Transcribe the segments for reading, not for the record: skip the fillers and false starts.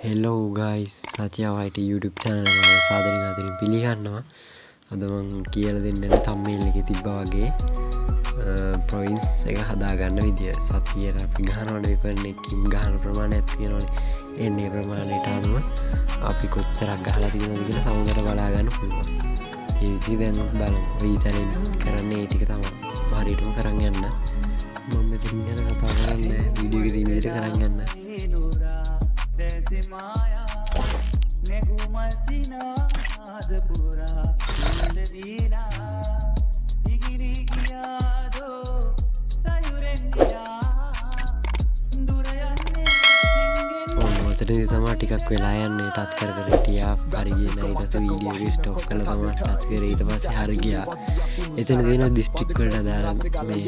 Hello guys, සතියා වයිට YouTube channel එක සාදරයෙන් ආදරයෙන් පිළිගන්නවා. අද මම කියලා දෙන්න thumbnail එකේ තිබ්බා වගේ province එක හදාගන්න විදිය. සතියට අපි ගහනවනේ වෙපන් එකකින් ගහන ප්‍රමාණයක් තියෙනවනේ. එන්නේ ප්‍රමාණයට අනුව අපි කොච්චරක් ගහලා තියෙනවද කියලා සමහරට බලා ගන්න පුළුවන්. ඒ විදිහ දැන් බලමු. ඔය challenge කරන්නේ ඒ ටික තමයි. හරියටම කරන් යන්න. මම මෙතනින් යන කතා කරන්නේ වීඩියෝ එකේ තියෙන විදිහට කරන් යන්න. माया ने घुमसीना आदपुरा दीना डिगिरी किया दो सयुरेंदिया दुरयन्ने ඔතනදී තමයි ටිකක් වෙලා යන්නේ ටච් කර කර හිටියා හරි ගියේ නෑ ඊට පස්සේ වීඩියෝ එක ස්ටොප් කළා තමයි ටච් කරේ ඊට පස්සේ හරි ගියා එතන තියෙන දිස්ත්‍රික් වලට අදාළ මේ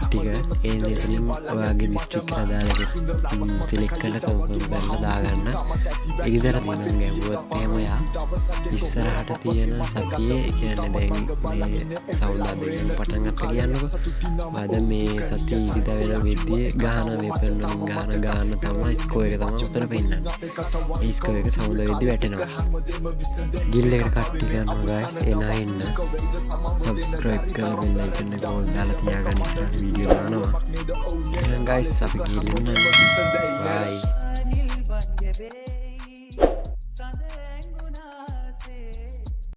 ටික එන්නේ එතනින් ඔයාගේ දිස්ත්‍රික් එකට අදාළ එක සිලෙක්ට් කරලා කන්ෆර්ම් කරලා දාගන්න ඒක විතර දිනම් ගැව්වොත් එහෙම යා ඉස්සරහට තියෙන සතියේ කියන්නේ දැන් මේ සවුන්දා දෙන්න පටන් ගත්ත කියන්නකො ආද මේ සතිය ඉරිද වෙන වෙද්දී ගාන වෙපන් වලින් ගාන තමයි ස්කෝ එක තමයි උතර පෙන්නන්නේ ඒ ස්කෝ එක සවුන්ද වෙද්දී වැටෙනවා ගිල් එකට කට්ටි කරනවා guys එන්න subscribe කරලා bell icon එක ඕල් දාලා තියාගන්න ඉස්සරහට වීඩියෝ දානවා එහෙනම් guys අපි ගිහින් bye